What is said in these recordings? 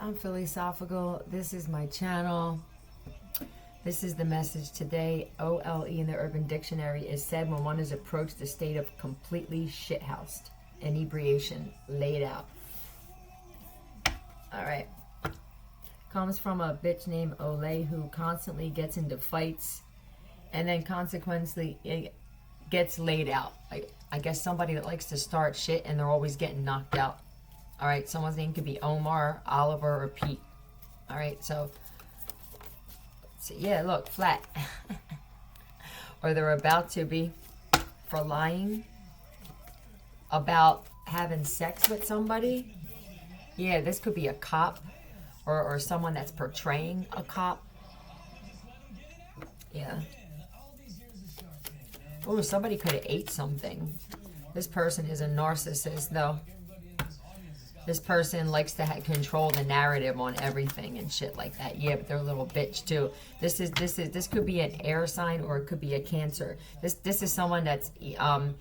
I'm Philosophical. This is my channel. This is the message today. OLE in the Urban Dictionary is said when one has approached a state of completely shithoused. Inebriation. Laid out. Alright. Comes from a bitch named Ole who constantly gets into fights and then consequently it gets laid out. Like, I guess somebody that likes to start shit and they're always getting knocked out. Alright, someone's name could be Omar, Oliver, or Pete. Alright, so yeah, look, flat. Or they're about to be for lying about having sex with somebody. Yeah, this could be a cop or someone that's portraying a cop. Yeah. Oh, somebody could have ate something. This person is a narcissist, though. This person likes to control the narrative on everything and shit like that. Yeah, but they're a little bitch too. This could be an air sign or it could be a Cancer. This is someone that's a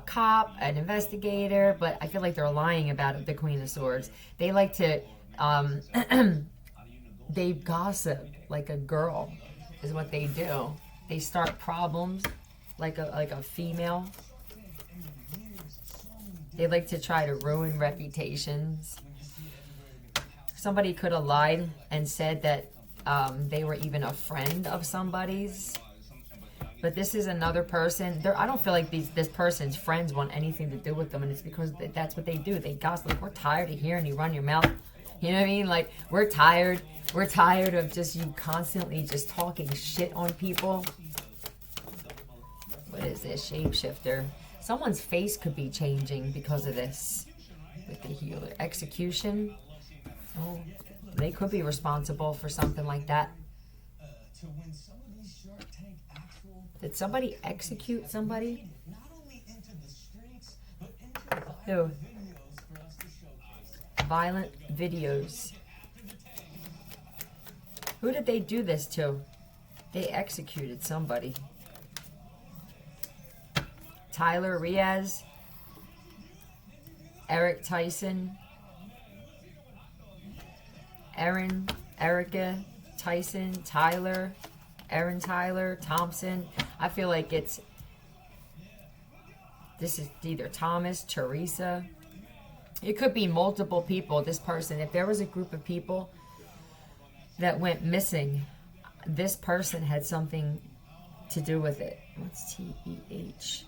cop, an investigator, but I feel like they're lying about it. The Queen of Swords. They like to they gossip like a girl is what they do. They start problems like a female. They like to try to ruin reputations. Somebody could have lied and said that they were even a friend of somebody's. But this is another person. I don't feel like this person's friends want anything to do with them. And it's because that's what they do. They gossip. Like, we're tired of hearing you run your mouth. You know what I mean? Like, we're tired. We're tired of just you constantly just talking shit on people. What is this? Shapeshifter. Someone's face could be changing because of this. With the healer. Execution. Oh, they could be responsible for something like that. Did somebody execute somebody? Who? Violent videos. Who did they do this to? They executed somebody. Tyler Riaz, Eric Tyson, Erica Tyson, Tyler, Aaron Tyler, Thompson. I feel like this is either Thomas, Teresa. It could be multiple people. This person, if there was a group of people that went missing, this person had something to do with it. What's TEH?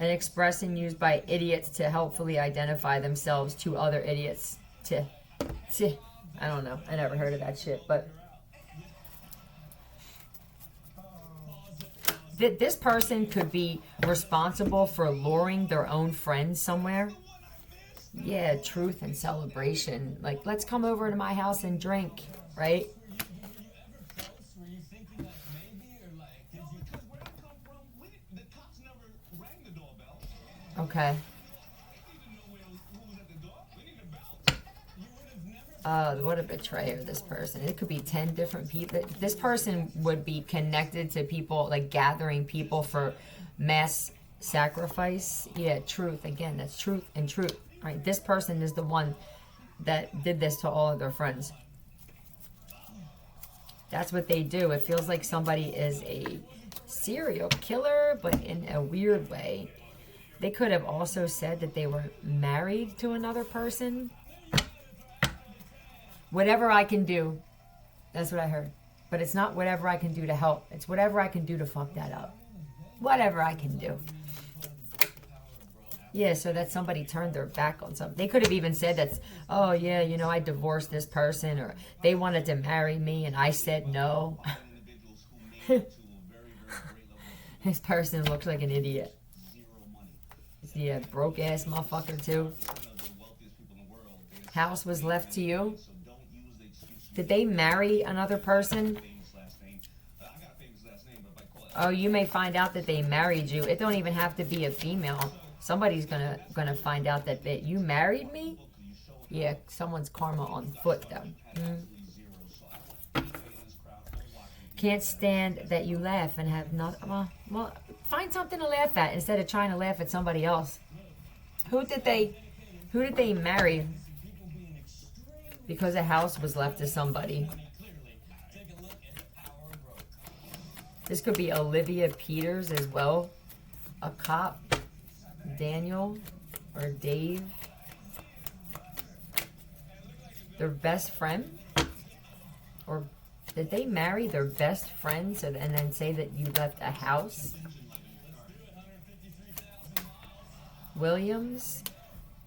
An expression used by idiots to helpfully identify themselves to other idiots. I don't know. I never heard of that shit, but this person could be responsible for luring their own friends somewhere. Yeah, truth and celebration. Like, let's come over to my house and drink, right? Okay. What a betrayer, this person. It could be 10 different people. This person would be connected to people, like gathering people for mass sacrifice. Yeah, truth. Again, that's truth and truth. Right? This person is the one that did this to all of their friends. That's what they do. It feels like somebody is a serial killer, but in a weird way. They could have also said that they were married to another person. Whatever I can do. That's what I heard. But it's not whatever I can do to help. It's whatever I can do to fuck that up. Whatever I can do. Yeah, so that somebody turned their back on something. They could have even said that, oh yeah, you know, I divorced this person, or they wanted to marry me and I said no. This person looks like an idiot. Yeah, broke ass motherfucker too. House was left to you. Did they marry another person? Oh, you may find out that they married you. It don't even have to be a female. Somebody's gonna find out that you married me. Yeah, someone's karma on foot though. Can't stand that you laugh and have not. Well, find something to laugh at instead of trying to laugh at somebody else. Who did they marry because a house was left to somebody? This could be Olivia Peters as well. A cop, Daniel or Dave. Their best friend? Or did they marry their best friend and then say that you left a house? Williams.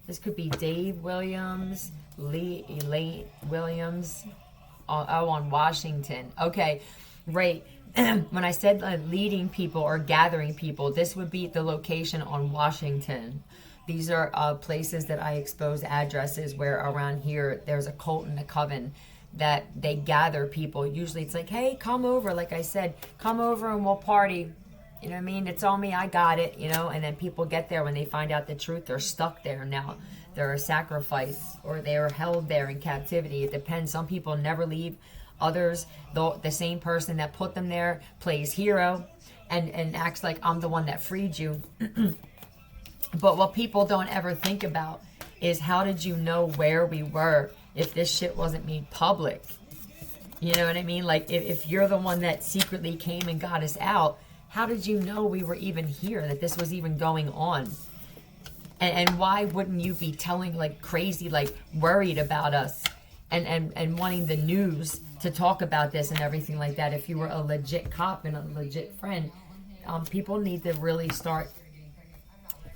This could be Dave Williams, Elaine Williams. Oh, on Washington. Okay, right. When I said leading people or gathering people, this would be the location on Washington. These are places that I expose addresses where around here there's a cult and a coven that they gather people. Usually it's like, hey, come over. Like I said, come over and we'll party. You know what I mean? It's on me. I got it. You know, and then people get there when they find out the truth. They're stuck there now. They're a sacrifice or they're held there in captivity. It depends. Some people never leave. Others, the same person that put them there plays hero and acts like I'm the one that freed you. But what people don't ever think about is how did you know where we were if this shit wasn't made public? You know what I mean? Like if you're the one that secretly came and got us out, how did you know we were even here, that this was even going on? And why wouldn't you be telling like crazy, like worried about us and wanting the news to talk about this and everything like that? If you were a legit cop and a legit friend, people need to really start,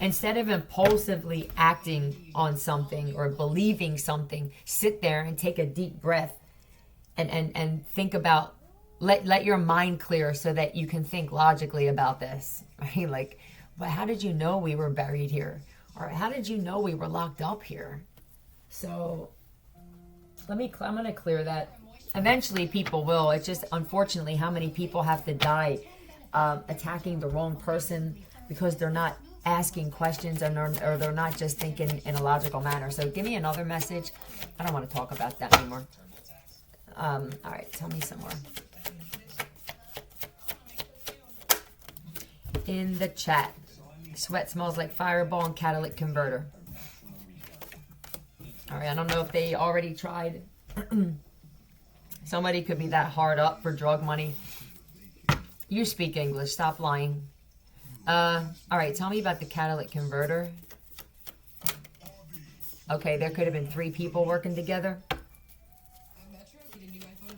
instead of impulsively acting on something or believing something, sit there and take a deep breath and think about, let your mind clear so that you can think logically about this, right? Like, well, how did you know we were buried here? Or how did you know we were locked up here? So I'm going to clear that. Eventually people will. It's just unfortunately how many people have to die attacking the wrong person because they're not asking questions or they're not just thinking in a logical manner. So give me another message. I don't want to talk about that anymore. All right, tell me some more. In the chat, sweat smells like Fireball and catalytic converter. All right, I don't know if they already tried. Somebody could be that hard up for drug money. You speak English, stop lying. All right, tell me about the catalytic converter. Okay, there could have been 3 people working together.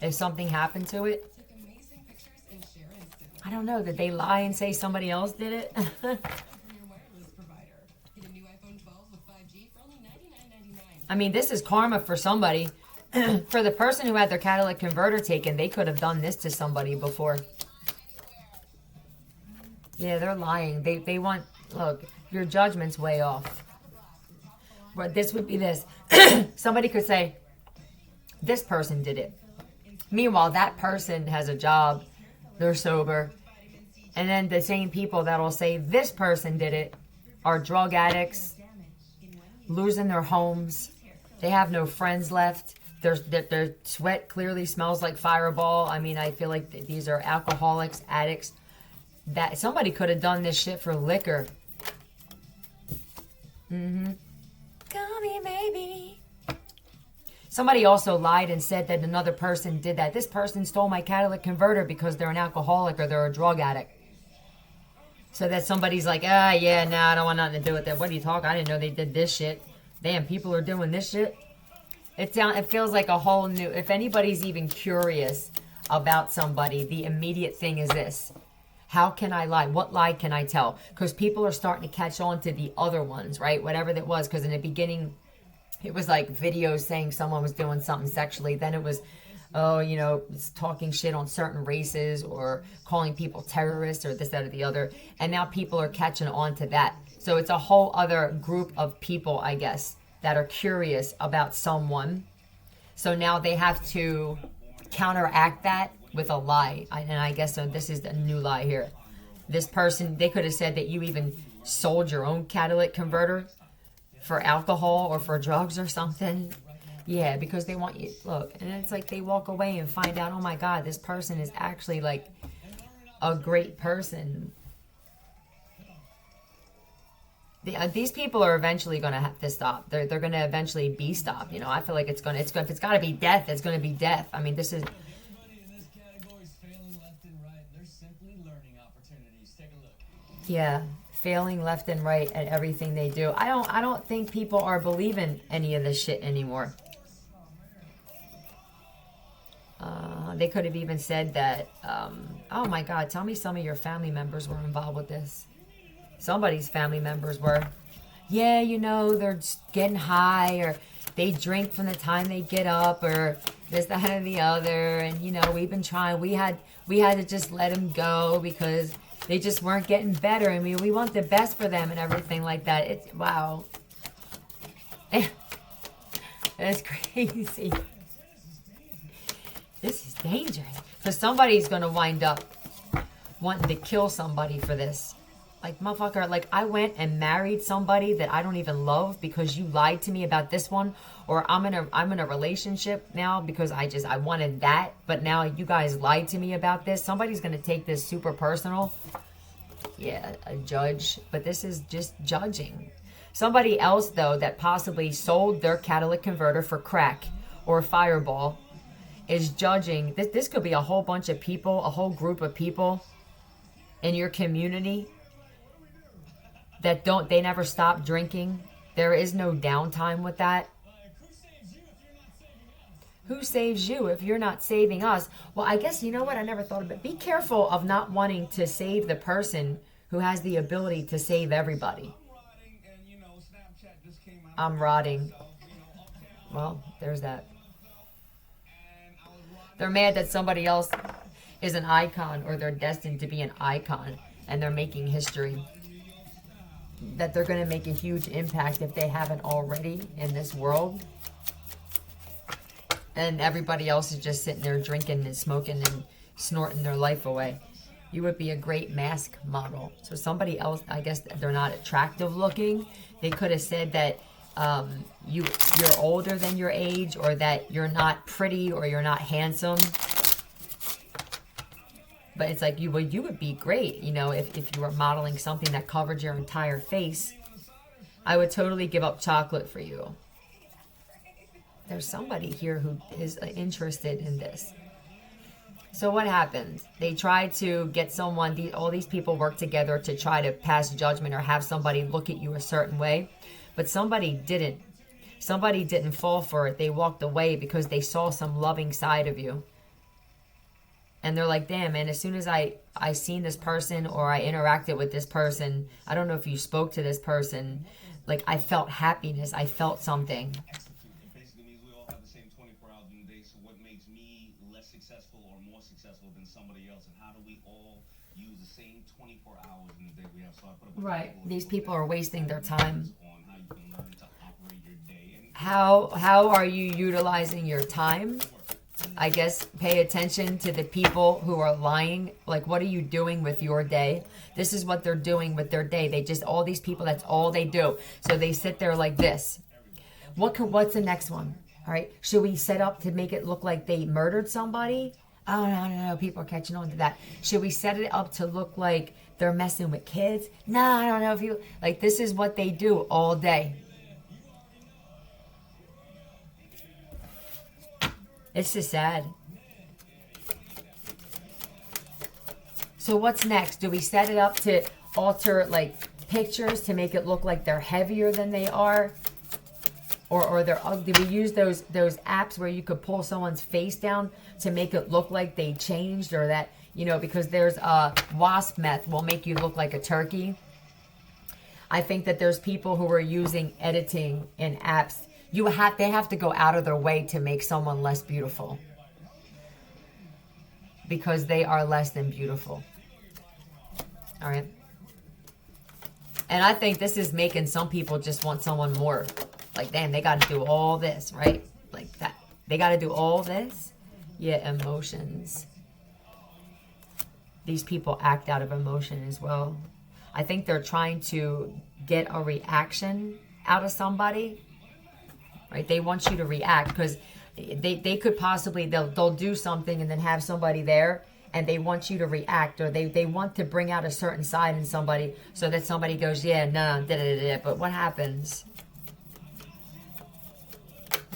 If something happened to it, I don't know. Did they lie and say somebody else did it? I mean, this is karma for somebody. For the person who had their catalytic converter taken, they could have done this to somebody before. Yeah, they're lying. They want, look, your judgment's way off. But this would be this. Somebody could say, this person did it. Meanwhile, that person has a job. They're sober. And then the same people that will say this person did it are drug addicts, losing their homes. They have no friends left. Their sweat clearly smells like Fireball. I mean, I feel like these are alcoholics, addicts. That somebody could have done this shit for liquor. Call me maybe. Somebody also lied and said that another person did that. This person stole my catalytic converter because they're an alcoholic or they're a drug addict. So that somebody's like, yeah, nah, I don't want nothing to do with that. What are you talking? I didn't know they did this shit. Damn, people are doing this shit. It feels like a whole new, if anybody's even curious about somebody, the immediate thing is this. How can I lie? What lie can I tell? Because people are starting to catch on to the other ones, right? Whatever that was. Because in the beginning, it was like videos saying someone was doing something sexually. Then it was, talking shit on certain races or calling people terrorists or this, that, or the other. And now people are catching on to that. So it's a whole other group of people, I guess, that are curious about someone. So now they have to counteract that with a lie. And I guess so this is the new lie here. This person, they could have said that you even sold your own catalytic converter for alcohol or for drugs or something. Yeah, because they want you, look, and it's like they walk away and find out, oh my God, this person is actually like a great person. These people are eventually going to have to stop. They're going to eventually be stopped. You know, I feel like if it's got to be death, it's going to be death. I mean, this is. Yeah, failing left and right at everything they do. I don't think people are believing any of this shit anymore. They could have even said that, oh my God, tell me some of your family members were involved with this. Somebody's family members were. Yeah, you know, they're just getting high, or they drink from the time they get up, or this, that, and the other. And, you know, we've been trying. We had to just let them go because they just weren't getting better. I mean, we want the best for them and everything like that. It's, wow. That's crazy. This is dangerous. Because somebody's going to wind up wanting to kill somebody for this. Like, motherfucker, like, I went and married somebody that I don't even love because you lied to me about this one. Or I'm in a relationship now because I wanted that. But now you guys lied to me about this. Somebody's going to take this super personal. Yeah, a judge. But this is just judging. Somebody else, though, that possibly sold their catalytic converter for crack or fireball is judging. This could be a whole bunch of people, a whole group of people in your community that they never stop drinking. There is no downtime with that. Who saves you if you're not saving us? Well, I guess, you know what? I never thought of it. Be careful of not wanting to save the person who has the ability to save everybody. I'm rotting. Well, there's that. They're mad that somebody else is an icon, or they're destined to be an icon, and they're making history. That they're going to make a huge impact if they haven't already in this world. And everybody else is just sitting there drinking and smoking and snorting their life away. You would be a great mask model. So somebody else, I guess they're not attractive looking. They could have said that you're older than your age, or that you're not pretty, or you're not handsome. But it's like you would be great, you know, if you were modeling something that covered your entire face. I would totally give up chocolate for you. There's somebody here who is interested in this. So what happened? They tried to get someone, all these people work together to try to pass judgment or have somebody look at you a certain way. But somebody didn't. Somebody didn't fall for it. They walked away because they saw some loving side of you. And they're like, damn, man, as soon as I seen this person, or I interacted with this person, I don't know if you spoke to this person, like, I felt happiness. I felt something. Basically means we all have the same 24 hours in a day, so what makes me less successful or more successful than somebody else? And how do we all use the same 24 hours in a day we have? So I put up right. These people are wasting their time. On how you can learn to operate your day. And How are you utilizing your time? I guess pay attention to the people who are lying. Like, what are you doing with your day? This is what they're doing with their day. All these people, that's all they do. So they sit there like this. What's the next one? All right. Should we set up to make it look like they murdered somebody? Oh, no. People are catching on to that. Should we set it up to look like they're messing with kids? No, I don't know if you... Like, this is what they do all day. It's just sad. So what's next? Do we set it up to alter, like, pictures to make it look like they're heavier than they are? Or do we use those apps where you could pull someone's face down to make it look like they changed, or that, you know, because there's wasp meth will make you look like a turkey. I think that there's people who are using editing in apps. They have to go out of their way to make someone less beautiful, because they are less than beautiful. All right. And I think this is making some people just want someone more. Like, damn, they got to do all this, right? Like that. They got to do all this. Yeah, emotions. These people act out of emotion as well. I think they're trying to get a reaction out of somebody. right? They want you to react because they could possibly, they'll do something and then have somebody there and they want you to react, or they want to bring out a certain side in somebody so that somebody goes, yeah, nah, da-da-da-da. But what happens?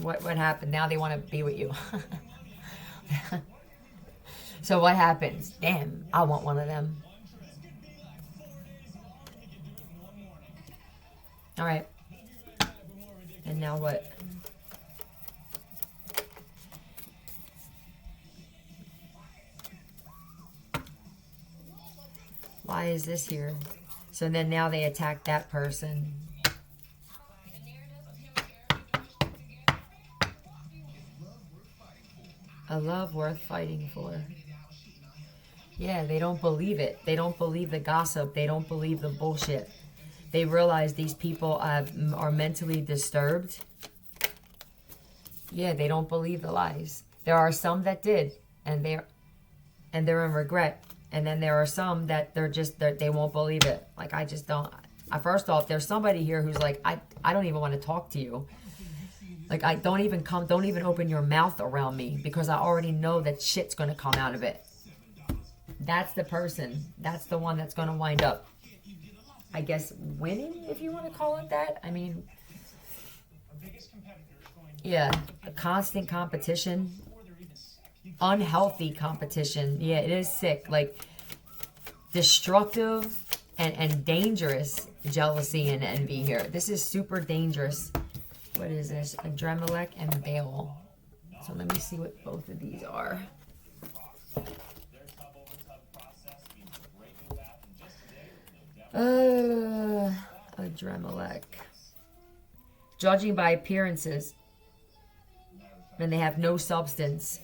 What happened? Now they want to be with you. So what happens? Damn, I want one of them. All right. And now what? Why is this here? So then now they attack that person. A love worth fighting for. Yeah, they don't believe it. They don't believe the gossip. They don't believe the bullshit. They realize these people are mentally disturbed. Yeah, they don't believe the lies. There are some that did, and they're in regret. And then there are some that they won't believe it. Like, I just don't. First off, there's somebody here who's like, I don't even want to talk to you. Like, don't even open your mouth around me because I already know that shit's going to come out of it. That's the person. That's the one that's going to wind up, I guess, winning, if you want to call it that. I mean, yeah, a constant competition, unhealthy competition. Yeah, it is sick. Like, destructive and dangerous jealousy and envy here. This is super dangerous. What is this? Adremelech and Bale. So let me see what both of these are. Adremelech. Judging by appearances. And they have no substance.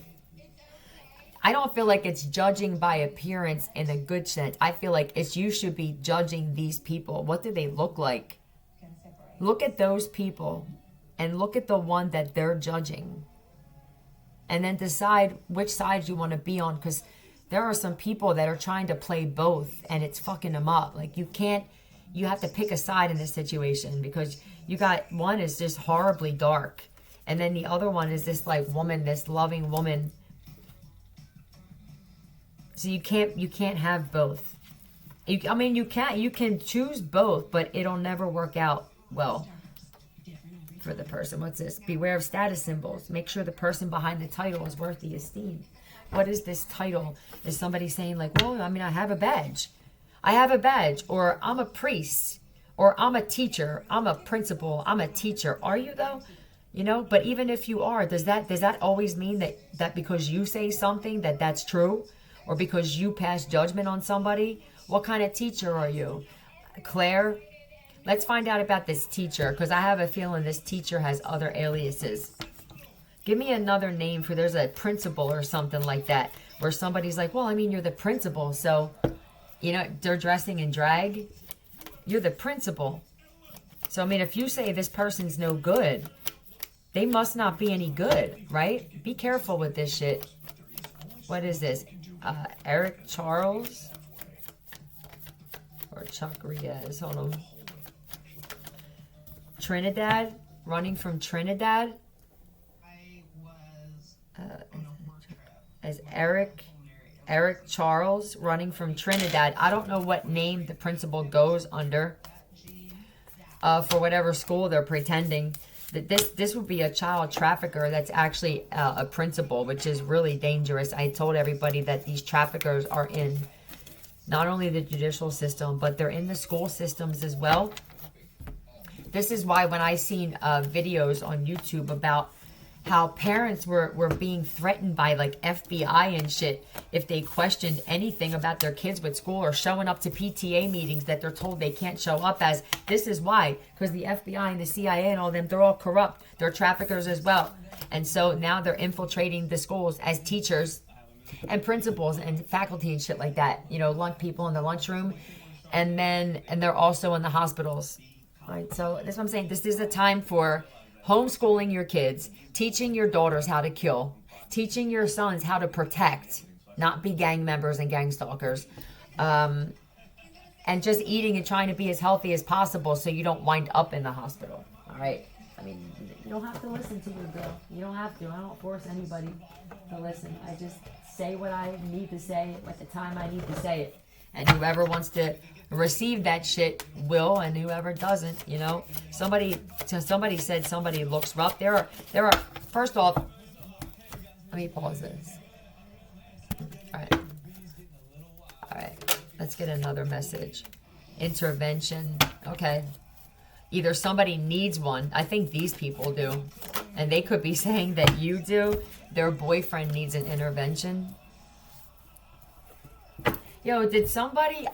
I don't feel like it's judging by appearance in a good sense. I feel like you should be judging these people. What do they look like? Look at those people and look at the one that they're judging. And then decide which side you want to be on, because there are some people that are trying to play both and it's fucking them up. Like, you have to pick a side in this situation, because you got one is just horribly dark. And then the other one is this like woman, this loving woman. So you can't have both. You can choose both, but it'll never work out well for the person. What's this? Beware of status symbols. Make sure the person behind the title is worth the esteem. What is this title? Is somebody saying like, well, I mean, I have a badge. Or I'm a priest, or I'm a teacher, I'm a principal, I'm a teacher. Are you though? You know, but even if you are, does that always mean that because you say something that's true? Or because you pass judgment on somebody? What kind of teacher are you? Claire? Let's find out about this teacher, because I have a feeling this teacher has other aliases. Give me another name for, there's a principal or something like that, where somebody's like, well, I mean, you're the principal, so, you know, they're dressing in drag. You're the principal. So, I mean, if you say this person's no good, they must not be any good, right? Be careful with this shit. What is this? Eric Charles? Or Chuck Riaz? Hold on. Trinidad? Running from Trinidad? As Eric Charles, running from Trinidad. I don't know what name the principal goes under for whatever school they're pretending. That this would be a child trafficker that's actually a principal, which is really dangerous. I told everybody that these traffickers are in not only the judicial system, but they're in the school systems as well. This is why when I seen videos on YouTube about how parents were being threatened by like FBI and shit if they questioned anything about their kids with school, or showing up to PTA meetings that they're told they can't show up as. This is why, because the FBI and the CIA and all them, they're all corrupt. They're traffickers as well. And so now they're infiltrating the schools as teachers and principals and faculty and shit like that. You know, lunch people in the lunchroom, and they're also in the hospitals. All right, so that's what I'm saying. This is a time for homeschooling your kids, teaching your daughters how to kill, teaching your sons how to protect, not be gang members and gang stalkers, and just eating and trying to be as healthy as possible so you don't wind up in the hospital. All right, I mean, you don't have to listen to your girl. You don't have to. I don't force anybody to listen. I just say what I need to say at the time I need to say it. And whoever wants to receive that shit will, and whoever doesn't, you know. Somebody said somebody looks rough. There are. First off, let me pause this. All right. Let's get another message. Intervention. Okay. Either somebody needs one. I think these people do. And they could be saying that you do. Their boyfriend needs an intervention. Yo, did somebody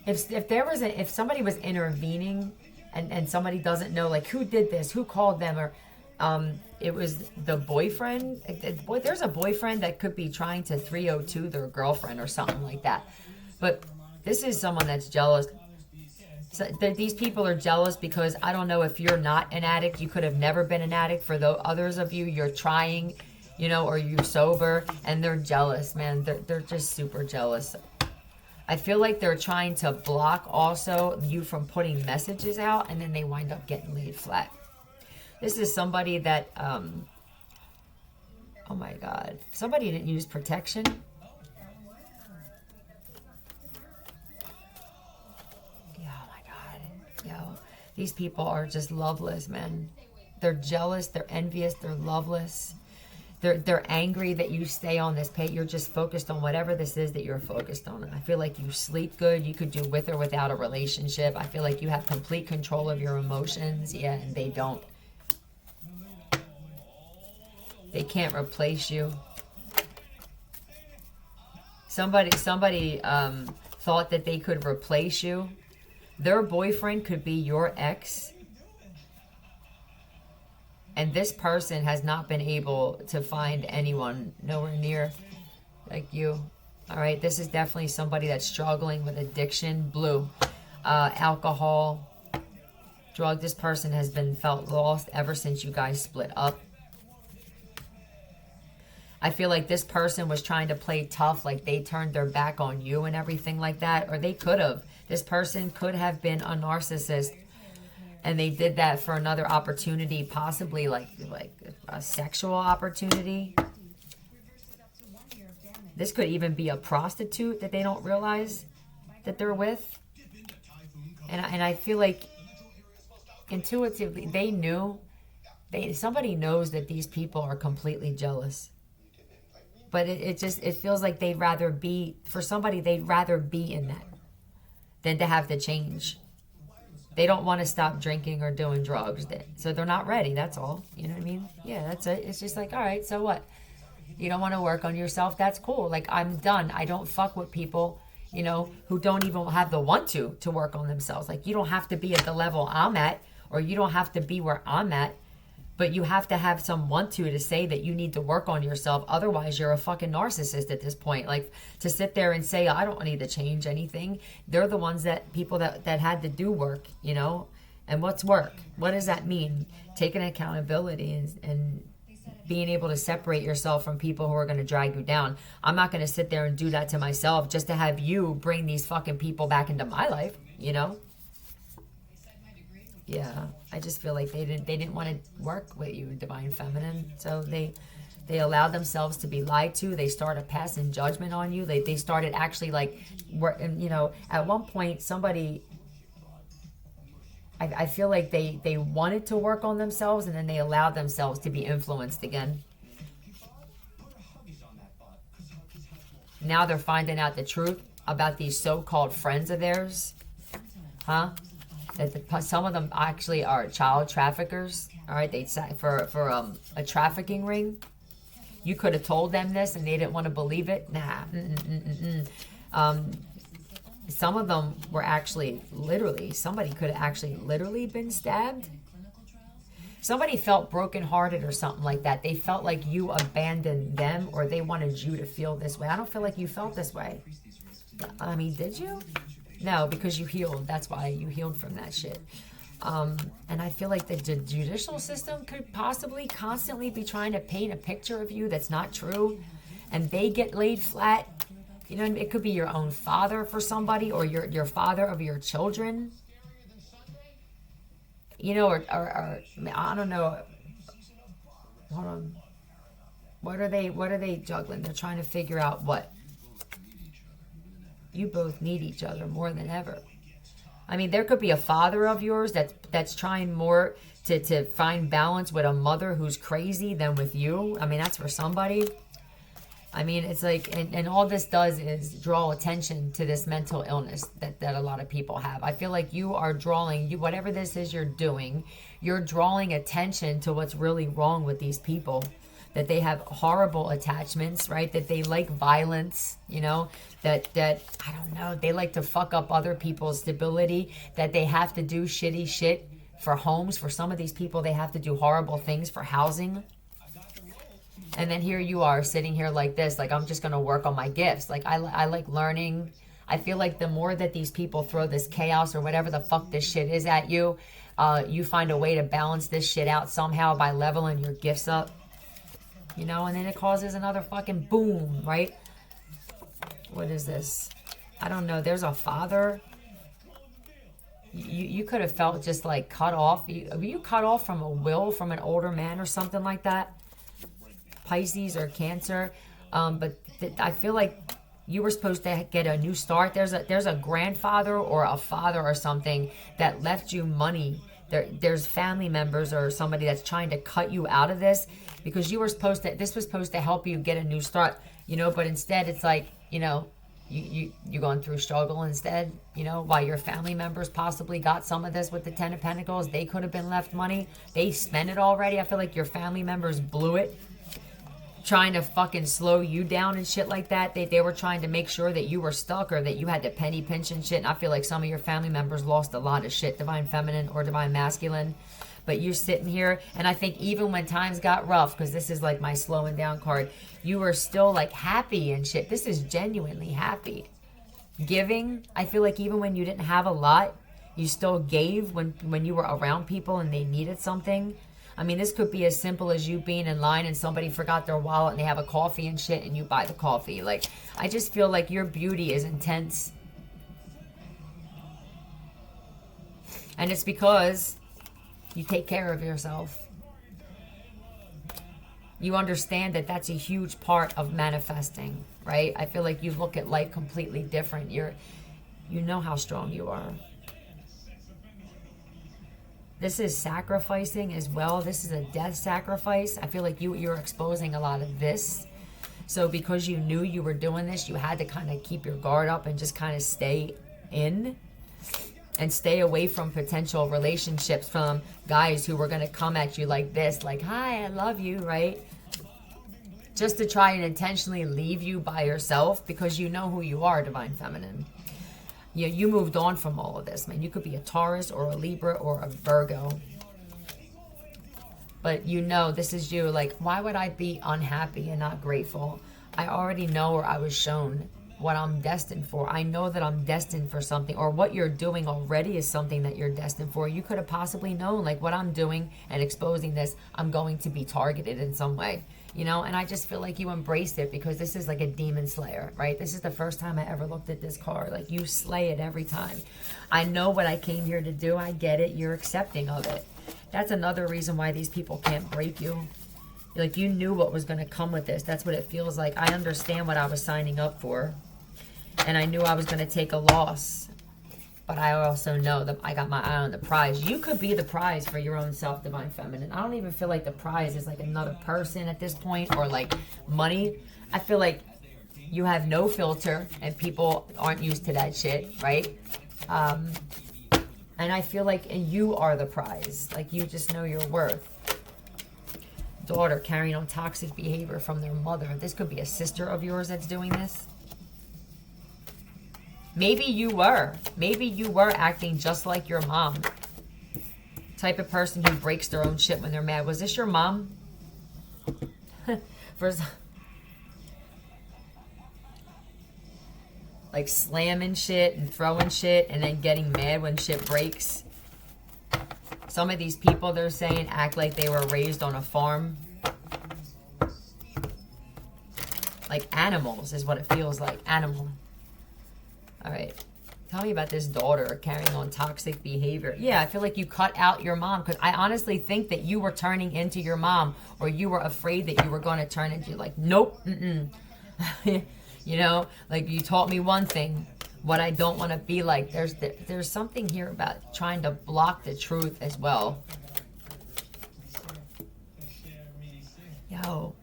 if somebody was intervening and somebody doesn't know like who did this, who called them, or it was the boyfriend. There's a boyfriend that could be trying to 302 their girlfriend or something like that. But this is someone that's jealous. So these people are jealous because I don't know if you're not an addict. You could have never been an addict. For the others of you, you're trying, you know, or you're sober, and they're jealous, man. They're just super jealous. I feel like they're trying to block also you from putting messages out, and then they wind up getting laid flat. This is somebody that, oh my God, somebody didn't use protection. Yo, these people are just loveless, man. They're jealous, they're envious, they're loveless. They're angry that you stay on this page. You're just focused on whatever this is that you're focused on. I feel like you sleep good. You could do with or without a relationship. I feel like you have complete control of your emotions. Yeah, and they don't. They can't replace you. Somebody thought that they could replace you. Their boyfriend could be your ex. And this person has not been able to find anyone nowhere near like you. All right, this is definitely somebody that's struggling with addiction. Blue, alcohol, drug. This person has been felt lost ever since you guys split up. I feel like this person was trying to play tough, like they turned their back on you and everything like that, or they could have. This person could have been a narcissist, and they did that for another opportunity, possibly like a sexual opportunity. This could even be a prostitute that they don't realize that they're with. And I feel like intuitively they knew. Somebody knows that these people are completely jealous. But it feels like they'd rather be in that than to have to change. They don't want to stop drinking or doing drugs. So they're not ready, that's all. You know what I mean? Yeah, that's it. It's just like, all right, so what? You don't want to work on yourself? That's cool. Like, I'm done. I don't fuck with people, you know, who don't even have the want to work on themselves. Like, you don't have to be at the level I'm at, or you don't have to be where I'm at. But you have to have some want to say that you need to work on yourself. Otherwise, you're a fucking narcissist at this point. Like, to sit there and say, I don't need to change anything. They're the ones people that had to do work, you know? And what's work? What does that mean? Taking accountability and being able to separate yourself from people who are going to drag you down. I'm not going to sit there and do that to myself just to have you bring these fucking people back into my life, you know? Yeah, I just feel like they didn't want to work with you, Divine Feminine. So they allowed themselves to be lied to. They started passing judgment on you. They started actually like, you know, at one point somebody, I feel like they wanted to work on themselves, and then they allowed themselves to be influenced again. Now they're finding out the truth about these so-called friends of theirs. Huh? That some of them actually are child traffickers. All right, they for a trafficking ring. You could have told them this, and they didn't want to believe it. Nah. Some of them were actually literally. Somebody could have actually literally been stabbed. Somebody felt brokenhearted or something like that. They felt like you abandoned them, or they wanted you to feel this way. I don't feel like you felt this way. I mean, did you? No, because you healed. That's why you healed from that shit. And I feel like the judicial system could possibly constantly be trying to paint a picture of you that's not true. And they get laid flat. You know, it could be your own father for somebody, or your father of your children. you know, or I don't know. Hold on. What are they juggling? They're trying to figure out what. You both need each other more than ever. I mean, there could be a father of yours that's trying more to find balance with a mother who's crazy than with you. I mean, that's for somebody. I mean, it's like, and all this does is draw attention to this mental illness that a lot of people have. I feel like you are whatever this is you're doing, you're drawing attention to what's really wrong with these people. That they have horrible attachments, right? That they like violence, you know, that I don't know, they like to fuck up other people's stability, that they have to do shitty shit for homes. For some of these people, they have to do horrible things for housing. And then here you are sitting here like this, like, I'm just going to work on my gifts. Like, I like learning. I feel like the more that these people throw this chaos or whatever the fuck this shit is at you, you find a way to balance this shit out somehow by leveling your gifts up. You know, and then it causes another fucking boom, right? What is this? I don't know. There's a father. You could have felt just like cut off. You cut off from a will from an older man or something like that. Pisces or Cancer. But I feel like you were supposed to get a new start. There's a grandfather or a father or something that left you money. There's family members or somebody that's trying to cut you out of this because this was supposed to help you get a new start, you know, but instead it's like, you know, you're going through struggle instead, you know, while your family members possibly got some of this with the 10 of Pentacles. They could have been left money. They spent it already. I feel like your family members blew it trying to fucking slow you down and shit like that. They were trying to make sure that you were stuck or that you had to penny pinch and shit. And I feel like some of your family members lost a lot of shit, Divine Feminine or Divine Masculine. But you're sitting here, and I think even when times got rough, because this is like my slowing down card, you were still like happy and shit. This is genuinely happy. Giving, I feel like even when you didn't have a lot, you still gave when you were around people and they needed something. I mean, this could be as simple as you being in line and somebody forgot their wallet and they have a coffee and shit and you buy the coffee. Like, I just feel like your beauty is intense. And it's because you take care of yourself. You understand that that's a huge part of manifesting, right? I feel like you look at life completely different. You know how strong you are. This is sacrificing as well. This is a death sacrifice. I feel like you're exposing a lot of this. So because you knew you were doing this, you had to kind of keep your guard up and just kind of stay in and stay away from potential relationships from guys who were going to come at you like this, like, hi, I love you, right? Just to try and intentionally leave you by yourself because you know who you are, Divine Feminine. You moved on from all of this, man. You could be a Taurus or a Libra or a Virgo. But you know, this is you. Like, why would I be unhappy and not grateful? I already know, or I was shown what I'm destined for. I know that I'm destined for something, or what you're doing already is something that you're destined for. You could have possibly known, like, what I'm doing and exposing this, I'm going to be targeted in some way. You know, and I just feel like you embraced it because this is like a demon slayer, right? This is the first time I ever looked at this card. Like, you slay it every time. I know what I came here to do. I get it. You're accepting of it. That's another reason why these people can't break you. Like, you knew what was going to come with this. That's what it feels like. I understand what I was signing up for. And I knew I was going to take a loss. But I also know that I got my eye on the prize. You could be the prize for your own self, Divine Feminine. I don't even feel like the prize is like another person at this point or like money. I feel like you have no filter and people aren't used to that shit, right? And I feel like you are the prize. Like, you just know your worth. Daughter carrying on toxic behavior from their mother. This could be a sister of yours that's doing this. Maybe you were. Maybe you were acting just like your mom. Type of person who breaks their own shit when they're mad. Was this your mom? Like slamming shit and throwing shit and then getting mad when shit breaks. Some of these people, they're saying, act like they were raised on a farm. Like animals is what it feels like. Animal. All right. Tell me about this daughter carrying on toxic behavior. Yeah, I feel like you cut out your mom because I honestly think that you were turning into your mom, or you were afraid that you were going to turn into, like, nope, you know, like, you taught me one thing, what I don't want to be like. There's something here about trying to block the truth as well. Yo.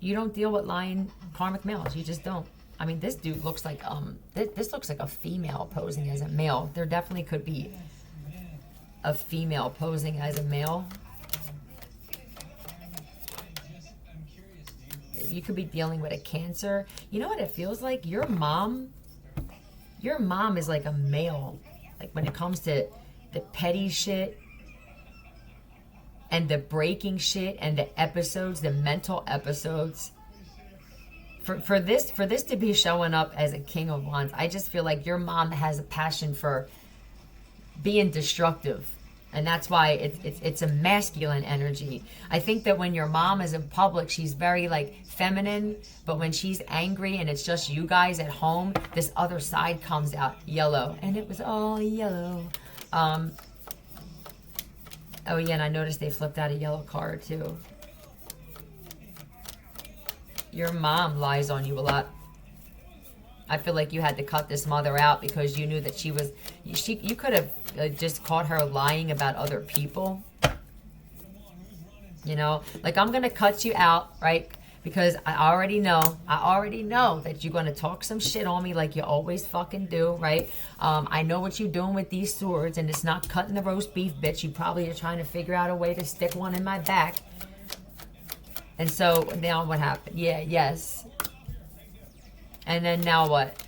You don't deal with lying karmic males. You just don't. I mean, this dude looks like this looks like a female posing as a male. There definitely could be a female posing as a male. You could be dealing with a cancer. You know what it feels like? Your mom is like a male. Like, when it comes to the petty shit and the breaking shit and the episodes, the mental episodes. For this to be showing up as a King of Wands, I just feel like your mom has a passion for being destructive, and that's why it's a masculine energy. I think that when your mom is in public, she's very, like, feminine, but when she's angry and it's just you guys at home, this other side comes out. Yellow, and it was all yellow. Oh yeah, and I noticed they flipped out a yellow card too. Your mom lies on you a lot. I feel like you had to cut this mother out because you knew that you could have just caught her lying about other people. You know, like, I'm going to cut you out, right? Because I already know that you're going to talk some shit on me like you always fucking do, right? I know what you're doing with these swords, and it's not cutting the roast beef, bitch. You probably are trying to figure out a way to stick one in my back. And so now what happened? Yeah, yes. And then now what?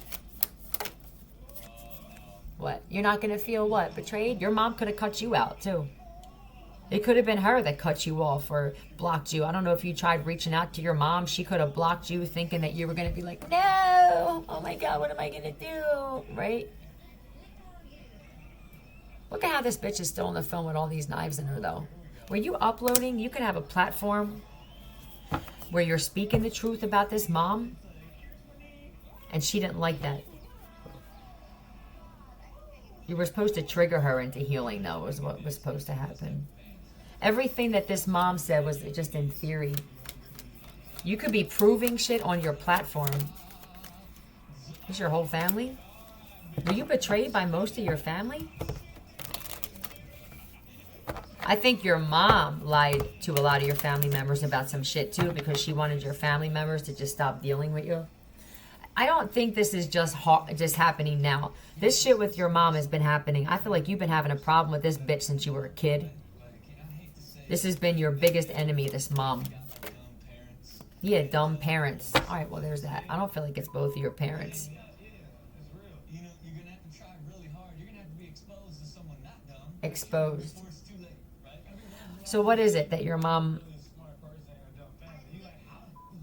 What? You're not going to feel what? Betrayed? Your mom could have cut you out too. It could have been her that cut you off or blocked you. I don't know if you tried reaching out to your mom. She could have blocked you thinking that you were going to be like, no, oh my God, what am I going to do? Right? Look at how this bitch is still on the phone with all these knives in her though. Were you uploading? You could have a platform where you're speaking the truth about this mom, and she didn't like that. You were supposed to trigger her into healing, though, was what was supposed to happen. Everything that this mom said was just in theory. You could be proving shit on your platform. Is your whole family? Were you betrayed by most of your family? I think your mom lied to a lot of your family members about some shit too, because she wanted your family members to just stop dealing with you. I don't think this is just happening now. This shit with your mom has been happening. I feel like you've been having a problem with this bitch since you were a kid. This has been your biggest enemy, this mom. Yeah, dumb parents. All right, well, there's that. I don't feel like it's both of your parents. Exposed. So what is it that your mom...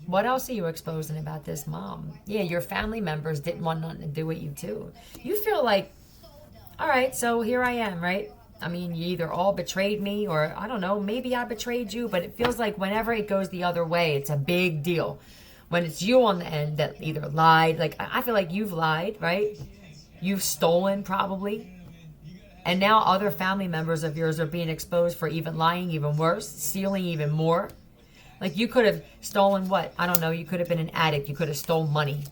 What else are you exposing about this mom? Yeah, your family members didn't want nothing to do with you too. You feel like, all right, so here I am, right? I mean, you either all betrayed me or, I don't know, maybe I betrayed you, but it feels like whenever it goes the other way, it's a big deal. When it's you on the end that either lied, like, I feel like you've lied, right? You've stolen probably. And now other family members of yours are being exposed for even lying even worse, stealing even more. Like, you could have stolen what? I don't know. You could have been an addict. You could have stolen money.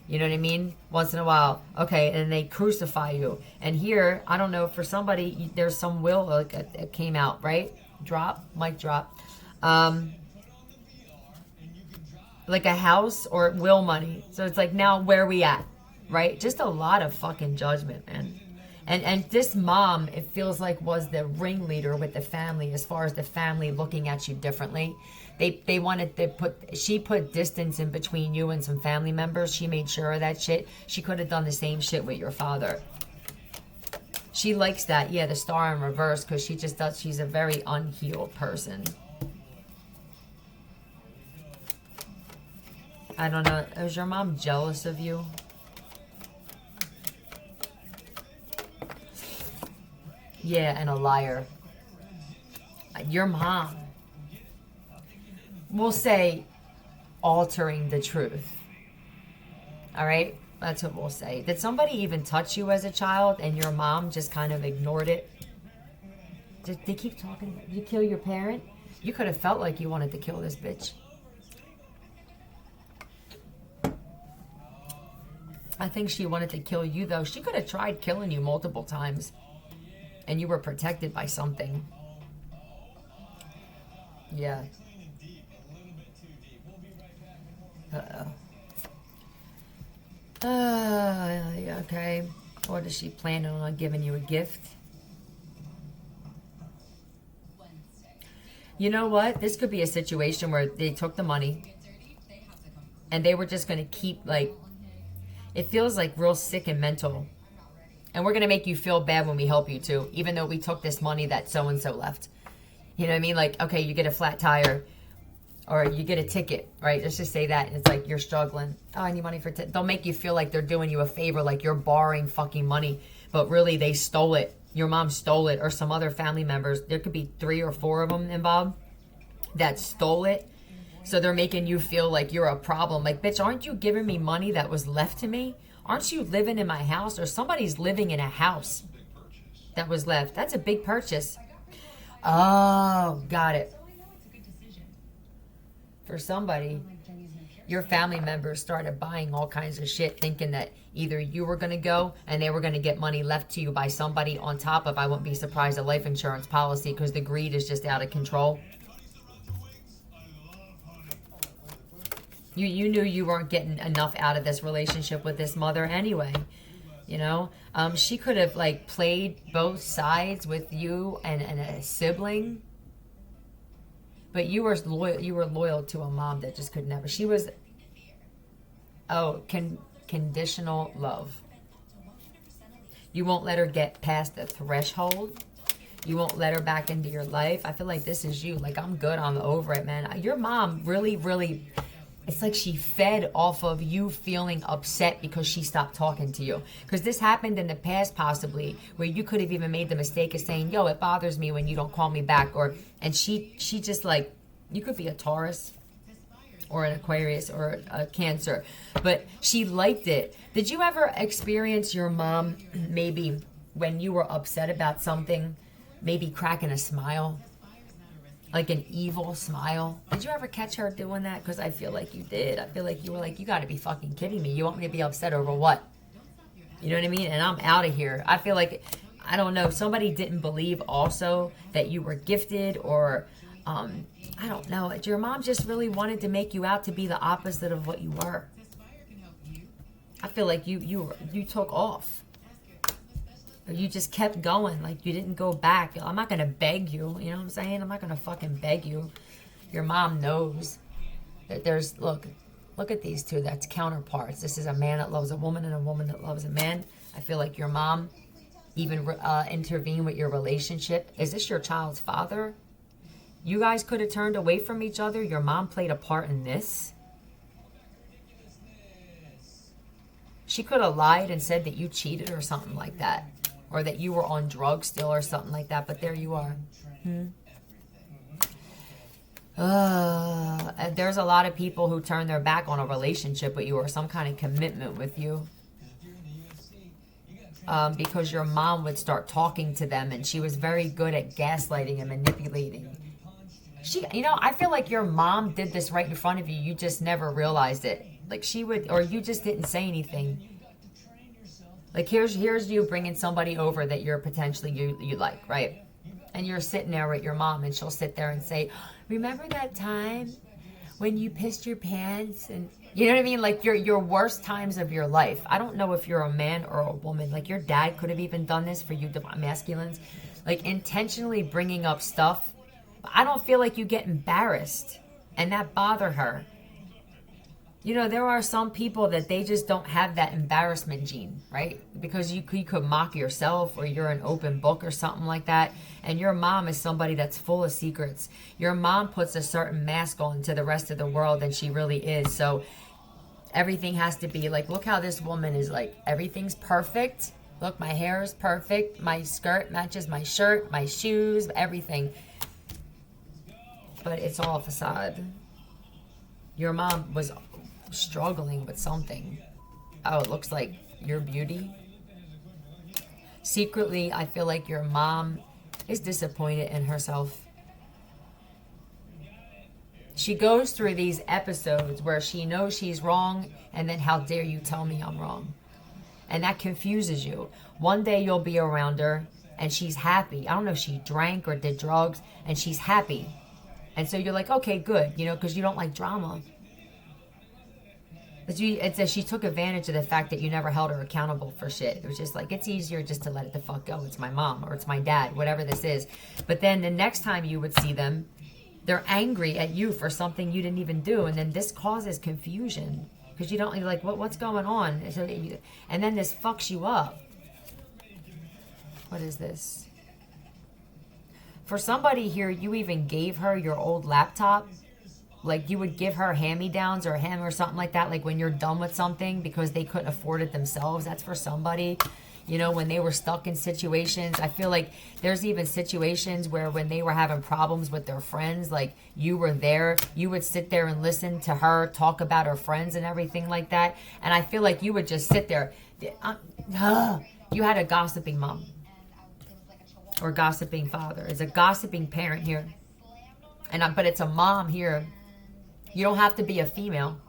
You know what I mean? Once in a while. Okay, and they crucify you. And here, I don't know, for somebody, there's some will that came out, right? Drop, mic drop. Like a house or will money. So it's like, now where are we at? Right? Just a lot of fucking judgment, man. And this mom, it feels like, was the ringleader with the family as far as the family looking at you differently. They wanted to she put distance in between you and some family members. She made sure of that shit. She could have done the same shit with your father. She likes that, yeah, the star in reverse, because she just does, she's a very unhealed person. I don't know, is your mom jealous of you? Yeah, and a liar. Your mom, we'll say, altering the truth. All right? That's what we'll say. Did somebody even touch you as a child and your mom just kind of ignored it? Did they keep talking? Did you kill your parent? You could have felt like you wanted to kill this bitch. I think she wanted to kill you, though. She could have tried killing you multiple times. And you were protected by something. Yeah. Uh-oh. Yeah, okay. What is she planning on giving you a gift? You know what? This could be a situation where they took the money and they were just going to keep, like, it feels like real sick and mental. And we're going to make you feel bad when we help you too, even though we took this money that so-and-so left. You know what I mean? Like, okay, you get a flat tire or you get a ticket, right? Let's just say that. And it's like, you're struggling. Oh, I need money for they'll make you feel like they're doing you a favor, like you're borrowing fucking money. But really, they stole it. Your mom stole it, or some other family members. There could be 3 or 4 of them involved that stole it. So they're making you feel like you're a problem. Like, bitch, aren't you giving me money that was left to me? Aren't you living in my house? Or somebody's living in a house that was left. That's a big purchase. Oh, got it. For somebody, your family members started buying all kinds of shit thinking that either you were going to go and they were going to get money left to you by somebody on top of, I wouldn't be surprised, a life insurance policy, because the greed is just out of control. You knew you weren't getting enough out of this relationship with this mother anyway. You know, she could have like played both sides with you and a sibling, but you were loyal. You were loyal to a mom that just could never. She was, conditional love. You won't let her get past the threshold. You won't let her back into your life. I feel like this is you. Like, I'm good. I'm over it, man. Your mom really, really. It's like she fed off of you feeling upset because she stopped talking to you. Because this happened in the past, possibly, where you could have even made the mistake of saying, yo, it bothers me when you don't call me back. And she just like, you could be a Taurus or an Aquarius or a Cancer, but she liked it. Did you ever experience your mom maybe when you were upset about something, maybe cracking a smile? Like an evil smile. Did you ever catch her doing that? Because I feel like you did. I feel like you were like, you got to be fucking kidding me. You want me to be upset over what? You know what I mean? And I'm out of here. I feel like, I don't know, somebody didn't believe also that you were gifted, or, I don't know. Your mom just really wanted to make you out to be the opposite of what you were. I feel like you took off. Or you just kept going, like you didn't go back. I'm not going to beg you, you know what I'm saying? I'm not going to fucking beg you. Your mom knows that there's, look at these two, that's counterparts. This is a man that loves a woman and a woman that loves a man. I feel like your mom even intervened with your relationship. Is this your child's father? You guys could have turned away from each other. Your mom played a part in this. She could have lied and said that you cheated or something like that. Or that you were on drugs still or something like that. But there you are. And there's a lot of people who turn their back on a relationship with you or some kind of commitment with you. Because your mom would start talking to them, and she was very good at gaslighting and manipulating. I feel like your mom did this right in front of you. You just never realized it. Like she would, or you just didn't say anything. Like here's you bringing somebody over that you're potentially you like, right? And you're sitting there with your mom, and she'll sit there and say, "Remember that time when you pissed your pants?" And you know what I mean? Like your worst times of your life. I don't know if you're a man or a woman. Like your dad could have even done this for you, masculines. Like intentionally bringing up stuff. I don't feel like you get embarrassed, and that bothered her. You know, there are some people that they just don't have that embarrassment gene, right? Because you could mock yourself, or you're an open book or something like that. And your mom is somebody that's full of secrets. Your mom puts a certain mask on to the rest of the world than she really is. So everything has to be like, look how this woman is like, everything's perfect. Look, my hair is perfect. My skirt matches my shirt, my shoes, everything. But it's all a facade. Your mom was struggling with something. Oh, it looks like your beauty. Secretly, I feel like your mom is disappointed in herself. She goes through these episodes where she knows she's wrong, and then how dare you tell me I'm wrong? And that confuses you. One day you'll be around her, and she's happy. I don't know if she drank or did drugs, and she's happy. And so you're like, okay, good, you know, because you don't like drama. It's that she took advantage of the fact that you never held her accountable for shit. It was just like, it's easier just to let it the fuck go. It's my mom or it's my dad, whatever this is. But then the next time you would see them, they're angry at you for something you didn't even do. And then this causes confusion because you're like, what's going on? And then this fucks you up. What is this? For somebody here, you even gave her your old laptop. Like you would give her hand-me-downs or him or something like that, like when you're done with something because they couldn't afford it themselves. That's for somebody, you know, when they were stuck in situations. I feel like there's even situations where when they were having problems with their friends, like you were there, you would sit there and listen to her talk about her friends and everything like that. And I feel like you would just sit there. You had a gossiping mom or gossiping father. It's a gossiping parent here. But it's a mom here. You don't have to be a female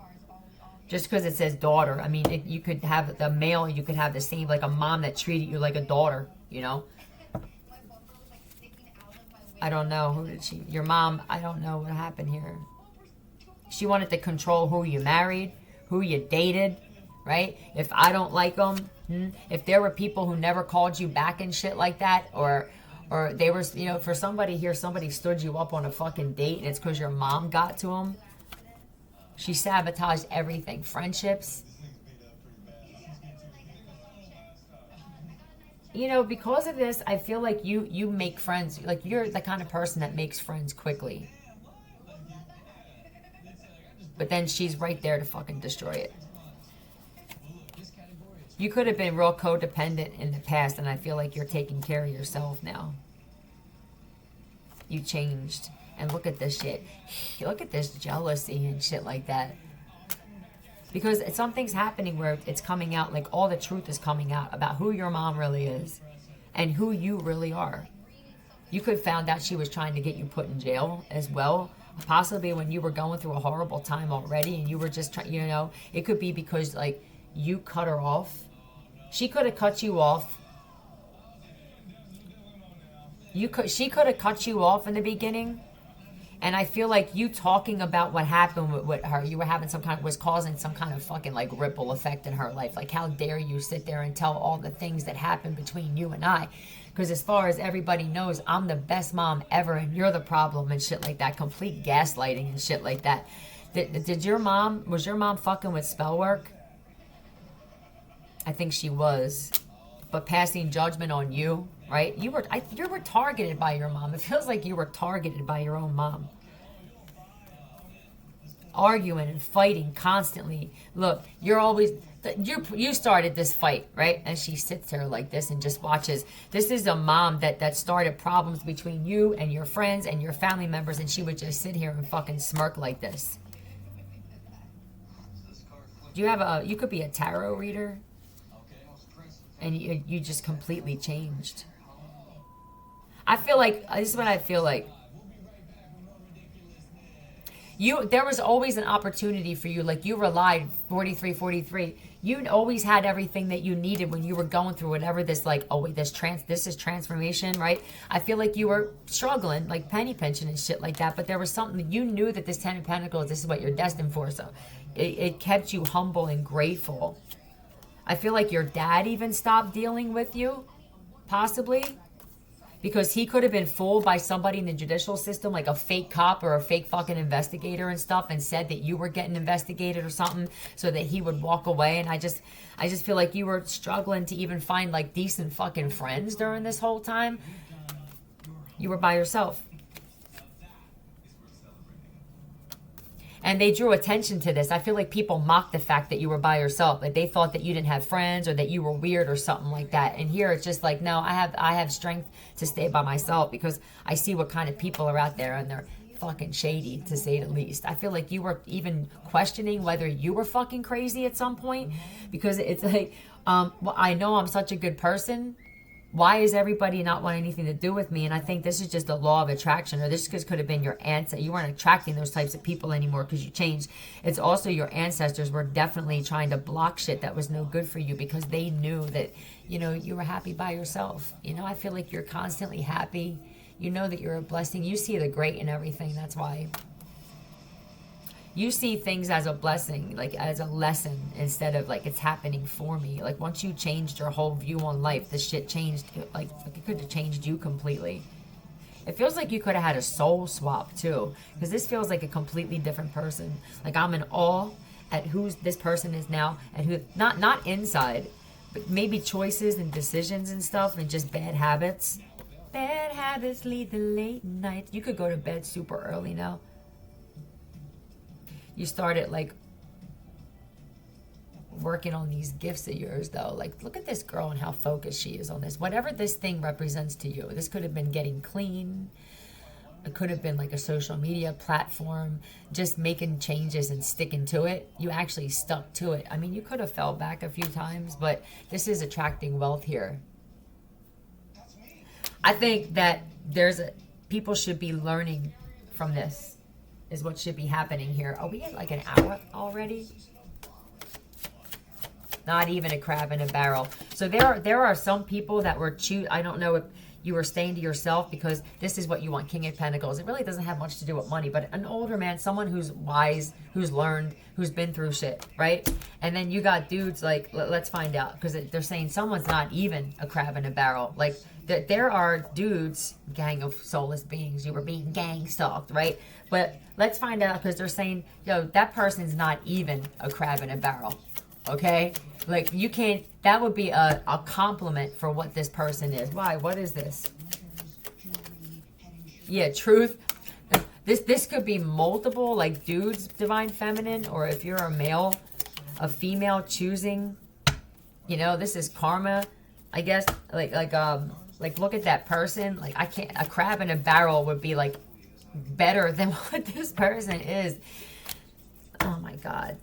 just because it says daughter. I mean, you could have the male, you could have the same, like a mom that treated you like a daughter, you know? I don't know. Who did she? Your mom, I don't know what happened here. She wanted to control who you married, who you dated, right? If I don't like them, if there were people who never called you back and shit like that, or they were, you know, for somebody here, somebody stood you up on a fucking date and it's because your mom got to them. She sabotaged everything. Friendships. You know, because of this, I feel like you make friends. Like you're the kind of person that makes friends quickly. But then she's right there to fucking destroy it. You could have been real codependent in the past, and I feel like you're taking care of yourself now. You changed. And look at this shit. Look at this jealousy and shit like that. Because something's happening where it's coming out, like all the truth is coming out about who your mom really is and who you really are. You could have found out she was trying to get you put in jail as well. Possibly when you were going through a horrible time already and you were just trying, you know, it could be because like you cut her off. She could have cut you off. She could have cut you off in the beginning. And I feel like you talking about what happened with her, you were having was causing some kind of fucking like ripple effect in her life. Like how dare you sit there and tell all the things that happened between you and I. Because as far as everybody knows, I'm the best mom ever and you're the problem and shit like that. Complete gaslighting and shit like that. Was your mom fucking with spell work? I think she was. But passing judgment on you, right? You were targeted by your mom. It feels like you were targeted by your own mom. Arguing and fighting constantly. Look, you started this fight, right? And she sits there like this and just watches. This is a mom that started problems between you and your friends and your family members, and she would just sit here and fucking smirk like this. Do you have you could be a tarot reader? And you just completely changed. I feel like, this is what I feel like. There was always an opportunity for you. Like you relied 43. You always had everything that you needed when you were going through whatever this like, oh wait, this is transformation, right? I feel like you were struggling, like penny pinching and shit like that. But there was something, you knew that this 10 of Pentacles, this is what you're destined for. So it kept you humble and grateful. I feel like your dad even stopped dealing with you, possibly, because he could have been fooled by somebody in the judicial system, like a fake cop or a fake fucking investigator and stuff, and said that you were getting investigated or something, so that he would walk away. And I just feel like you were struggling to even find like decent fucking friends during this whole time. You were by yourself. And they drew attention to this. I feel like people mocked the fact that you were by yourself. Like they thought that you didn't have friends or that you were weird or something like that. And here it's just like, no, I have strength to stay by myself because I see what kind of people are out there and they're fucking shady, to say the least. I feel like you were even questioning whether you were fucking crazy at some point, because it's like, well, I know I'm such a good person. Why is everybody not wanting anything to do with me? And I think this is just the law of attraction, or this could have been your ancestors. You weren't attracting those types of people anymore because you changed. It's also your ancestors were definitely trying to block shit that was no good for you, because they knew that, you know, you were happy by yourself. You know, I feel like you're constantly happy. You know that you're a blessing. You see the great in everything. That's why. You see things as a blessing, like as a lesson, instead of like it's happening for me. Like once you changed your whole view on life, this shit changed. Like it could have changed you completely. It feels like you could have had a soul swap too, because this feels like a completely different person. Like I'm in awe at who this person is now, and who not inside, but maybe choices and decisions and stuff, and just bad habits. Bad habits lead to late nights. You could go to bed super early now. You started like working on these gifts of yours though. Like look at this girl and how focused she is on this. Whatever this thing represents to you. This could have been getting clean. It could have been like a social media platform. Just making changes and sticking to it. You actually stuck to it. I mean, you could have fell back a few times, but this is attracting wealth here. I think that people should be learning from this. Is what should be happening here. Are we at like an hour already? Not even a crab in a barrel. So there are some people that were I don't know if you were staying to yourself because this is what you want, King of Pentacles. It really doesn't have much to do with money, but an older man, someone who's wise, who's learned, who's been through shit, right? And then you got dudes like, let's find out, because they're saying someone's not even a crab in a barrel. Like there are dudes, gang of soulless beings, you were being gang stalked, right? But let's find out, because they're saying, yo, that person's not even a crab in a barrel, okay? Like, you can't, that would be a compliment for what this person is. Why? What is this? Yeah, truth. This could be multiple, like, dudes, divine feminine, or if you're a female choosing, you know, this is karma, I guess. Like, look at that person. Like, a crab in a barrel would be, like, better than what this person is. Oh my God.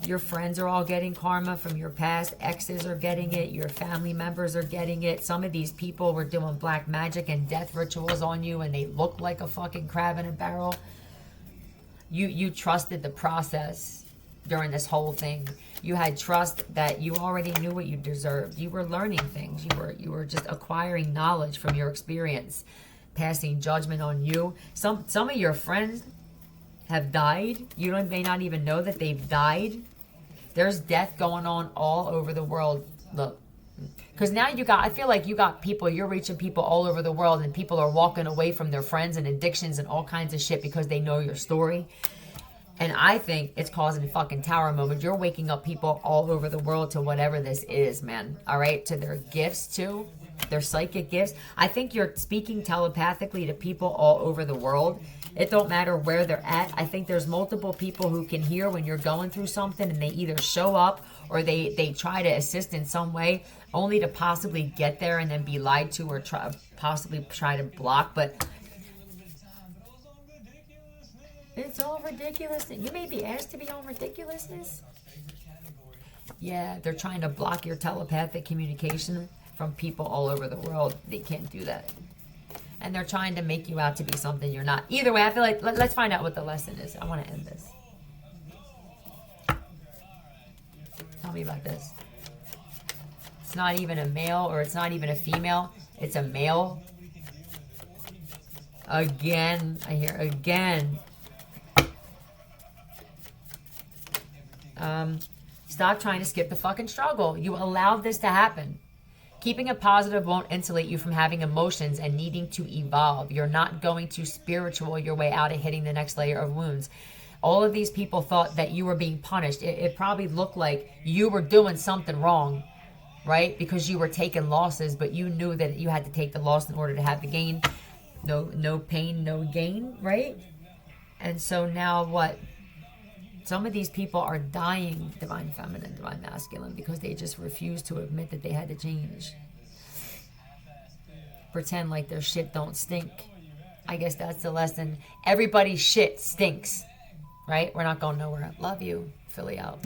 Your friends are all getting karma from your past. Exes are getting it. Your family members are getting it. Some of these people were doing black magic and death rituals on you, and they look like a fucking crab in a barrel. You trusted the process during this whole thing. You had trust that you already knew what you deserved. You were learning things. You were just acquiring knowledge from your experience, passing judgment on you. Some of your friends have died. You may not even know that they've died. There's death going on all over the world. Look, because now I feel like you're reaching people all over the world, and people are walking away from their friends and addictions and all kinds of shit because they know your story. And I think it's causing fucking tower moments. You're waking up people all over the world to whatever this is, man. All right? To their gifts, too. Their psychic gifts. I think you're speaking telepathically to people all over the world. It don't matter where they're at. I think there's multiple people who can hear when you're going through something, and they either show up or they try to assist in some way, only to possibly get there and then be lied to, or possibly try to block. But it's all ridiculous. You may be asked to be on ridiculousness. Yeah, they're trying to block your telepathic communication from people all over the world. They can't do that. And they're trying to make you out to be something you're not. Either way, I feel like, let's find out what the lesson is. I want to end this. Tell me about this. It's not even a male, or it's not even a female. It's a male. Again, I hear again. Stop trying to skip the fucking struggle. You allowed this to happen. Keeping it positive won't insulate you from having emotions and needing to evolve. You're not going to spiritual your way out of hitting the next layer of wounds. All of these people thought that you were being punished. It probably looked like you were doing something wrong, right? Because you were taking losses, but you knew that you had to take the loss in order to have the gain. No pain, no gain, right? And so now what? Some of these people are dying, divine feminine, divine masculine, because they just refuse to admit that they had to change. Pretend like their shit don't stink. I guess that's the lesson. Everybody's shit stinks, right? We're not going nowhere. Love you. Philly out.